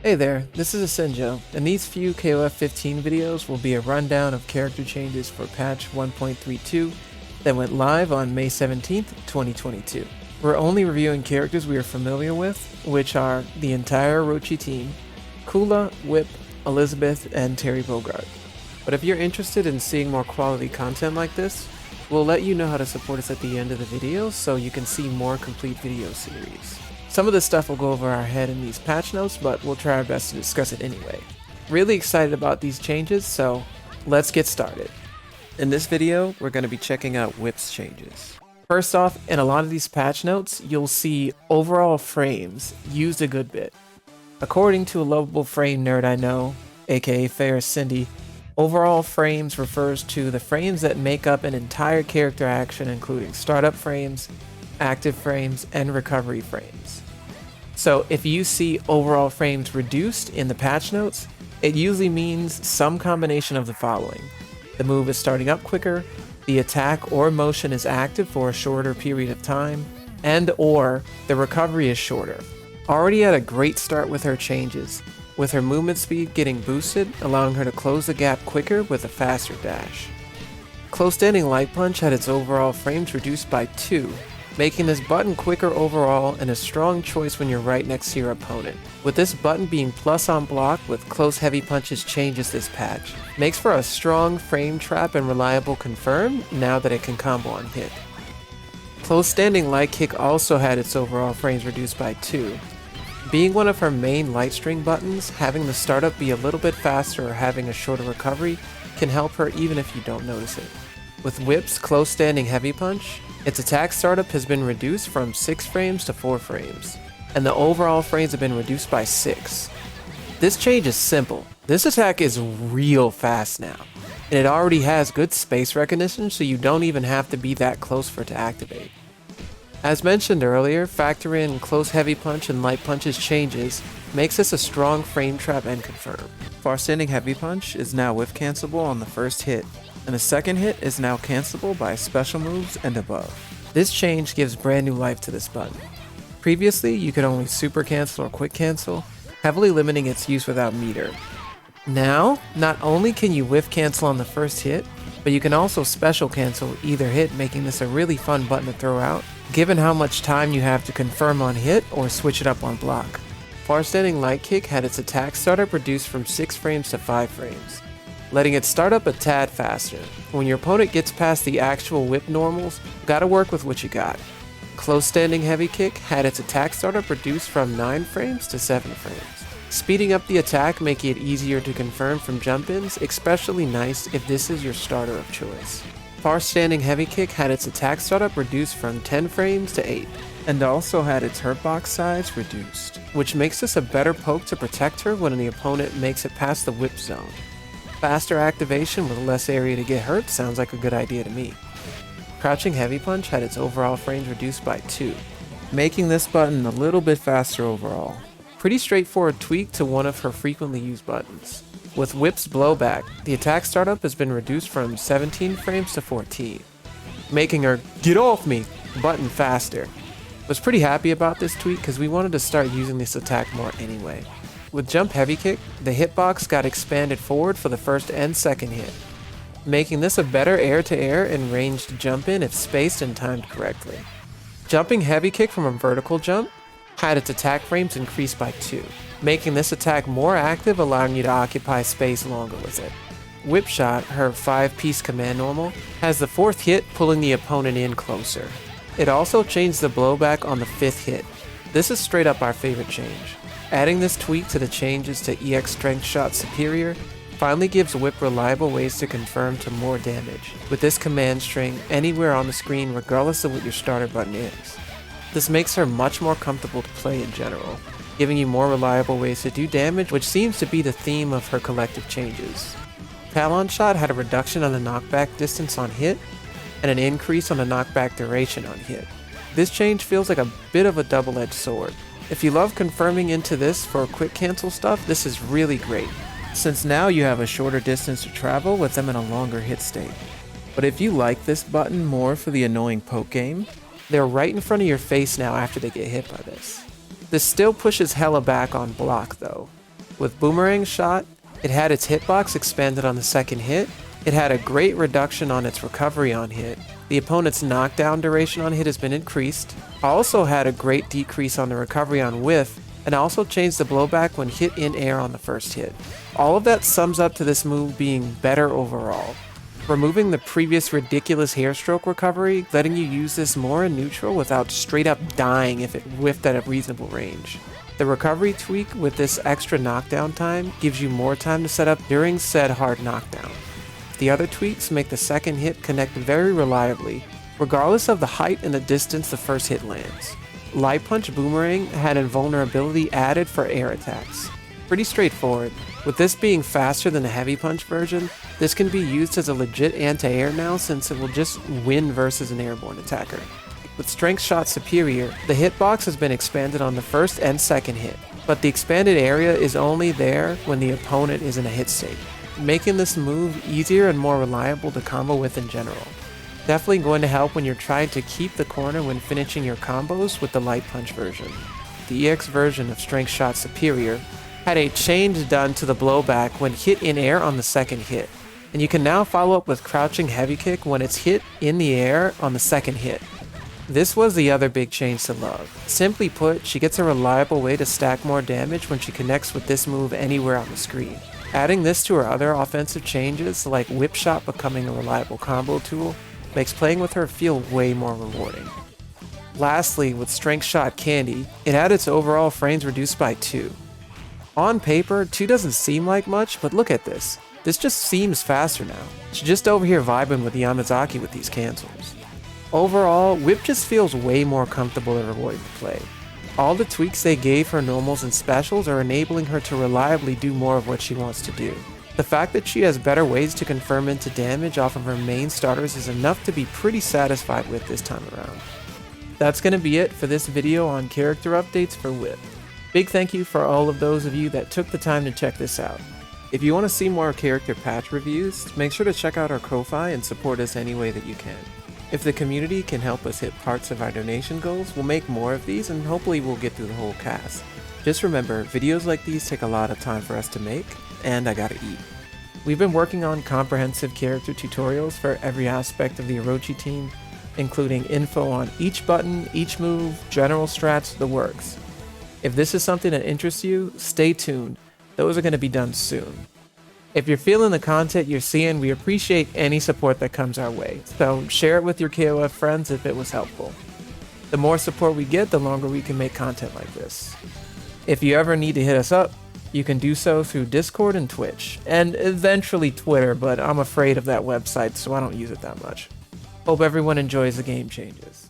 Hey there, this is Asenjo, and these few KOF 15 videos will be a rundown of character changes for patch 1.32 that went live on May 17th, 2022. We're only reviewing characters we are familiar with, which are the entire Orochi Team, Kula, Whip, Elizabeth, and Terry Bogard. But if you're interested in seeing more quality content like this, we'll let you know how to support us at the end of the video so you can see more complete video series. Some of this stuff will go over our head in these patch notes, but we'll try our best to discuss it anyway. Really excited about these changes, so let's get started. In this video, we're going to be checking out Whip's changes. First off, in a lot of these patch notes, you'll see overall frames used a good bit. According to a lovable frame nerd I know, aka Ferris Cindy, overall frames refers to the frames that make up an entire character action, including startup frames, active frames, and recovery frames. So if you see overall frames reduced in the patch notes, it usually means some combination of the following. The move is starting up quicker, the attack or motion is active for a shorter period of time, and or the recovery is shorter. Already had a great start with her changes, with her movement speed getting boosted, allowing her to close the gap quicker with a faster dash. Close standing light punch had its overall frames reduced by 2, making this button quicker overall and a strong choice when you're right next to your opponent. With this button being plus on block with close heavy punches changes this patch. Makes for a strong frame trap and reliable confirm now that it can combo on hit. Close standing light kick also had its overall frames reduced by 2. Being one of her main light string buttons, having the startup be a little bit faster or having a shorter recovery can help her even if you don't notice it. With Whip's close standing heavy punch, its attack startup has been reduced from 6 frames to 4 frames, and the overall frames have been reduced by 6. This change is simple. This attack is real fast now, and it already has good space recognition, so you don't even have to be that close for it to activate. As mentioned earlier, factor in close heavy punch and light punches changes makes this a strong frame trap and confirm. Far standing heavy punch is now whiff cancelable on the first hit, and the second hit is now cancelable by special moves and above. This change gives brand new life to this button. Previously, you could only super cancel or quick cancel, heavily limiting its use without meter. Now, not only can you whiff cancel on the first hit, but you can also special cancel either hit, making this a really fun button to throw out, given how much time you have to confirm on hit or switch it up on block. Far standing light kick had its attack startup reduced from 6 frames to 5 frames, letting it start up a tad faster. When your opponent gets past the actual whip normals, gotta work with what you got. Close standing heavy kick had its attack startup reduced from 9 frames to 7 frames. Speeding up the attack, making it easier to confirm from jump-ins, especially nice if this is your starter of choice. Far standing heavy kick had its attack startup reduced from 10 frames to 8, and also had its hurt box size reduced, which makes this a better poke to protect her when the opponent makes it past the whip zone. Faster activation with less area to get hurt sounds like a good idea to me. Crouching heavy punch had its overall frames reduced by 2, making this button a little bit faster overall. Pretty straightforward tweak to one of her frequently used buttons. With Whip's blowback, the attack startup has been reduced from 17 frames to 14, making her "get off me" button faster. Was pretty happy about this tweak because we wanted to start using this attack more anyway. With jump heavy kick, the hitbox got expanded forward for the first and second hit, making this a better air-to-air and ranged jump in if spaced and timed correctly. Jumping heavy kick from a vertical jump had its attack frames increased by 2, making this attack more active, allowing you to occupy space longer with it. Whip shot, her 5-piece command normal, has the 4th hit pulling the opponent in closer. It also changed the blowback on the 5th hit. This is straight up our favorite change. Adding this tweak to the changes to EX Strength Shot Superior finally gives Whip reliable ways to confirm to more damage, with this command string anywhere on the screen regardless of what your starter button is. This makes her much more comfortable to play in general, giving you more reliable ways to do damage, which seems to be the theme of her collective changes. Talon Shot had a reduction on the knockback distance on hit, and an increase on the knockback duration on hit. This change feels like a bit of a double-edged sword. If you love confirming into this for quick cancel stuff, this is really great, since now you have a shorter distance to travel with them in a longer hit state. But if you like this button more for the annoying poke game, they're right in front of your face now after they get hit by this. This still pushes hella back on block though, With Boomerang Shot, it had its hitbox expanded on the second hit, it had a great reduction on its recovery on hit, the opponent's knockdown duration on hit has been increased, also had a great decrease on the recovery on whiff, and also changed the blowback when hit in air on the first hit. All of that sums up to this move being better overall. Removing the previous ridiculous hairstroke recovery, letting you use this more in neutral without straight up dying if it whiffed at a reasonable range. The recovery tweak with this extra knockdown time gives you more time to set up during said hard knockdown. The other tweaks make the second hit connect very reliably, regardless of the height and the distance the first hit lands. Light Punch Boomerang had invulnerability added for air attacks. Pretty straightforward. With this being faster than the Heavy Punch version, this can be used as a legit anti-air now since it will just win versus an airborne attacker. With Strength Shot Superior, the hitbox has been expanded on the first and second hit, but the expanded area is only there when the opponent is in a hit state, making this move easier and more reliable to combo with in general. Definitely going to help when you're trying to keep the corner when finishing your combos with the Light Punch version. The EX version of Strength Shot Superior had a change done to the blowback when hit in air on the second hit, and you can now follow up with Crouching Heavy Kick when it's hit in the air on the second hit. This was the other big change to love. Simply put, she gets a reliable way to stack more damage when she connects with this move anywhere on the screen. Adding this to her other offensive changes, like Whip Shot becoming a reliable combo tool, makes playing with her feel way more rewarding. Lastly, with Strength Shot Candy, it had its overall frames reduced by 2. On paper, 2 doesn't seem like much, but look at this. This just seems faster now. She's just over here vibing with Yamazaki with these cancels. Overall, Whip just feels way more comfortable and rewarding to play. All the tweaks they gave her normals and specials are enabling her to reliably do more of what she wants to do. The fact that she has better ways to confirm into damage off of her main starters is enough to be pretty satisfied with this time around. That's going to be it for this video on character updates for Whip. Big thank you for all of those of you that took the time to check this out. If you want to see more character patch reviews, make sure to check out our Ko-Fi and support us any way that you can. If the community can help us hit parts of our donation goals, we'll make more of these and hopefully we'll get through the whole cast. Just remember, videos like these take a lot of time for us to make, and I gotta eat. We've been working on comprehensive character tutorials for every aspect of the Orochi team, including info on each button, each move, general strats, the works. If this is something that interests you, stay tuned. Those are going to be done soon. If you're feeling the content you're seeing, we appreciate any support that comes our way, so share it with your KOF friends if it was helpful. The more support we get, the longer we can make content like this. If you ever need to hit us up, you can do so through Discord and Twitch, and eventually Twitter, but I'm afraid of that website, so I don't use it that much. Hope everyone enjoys the game changes.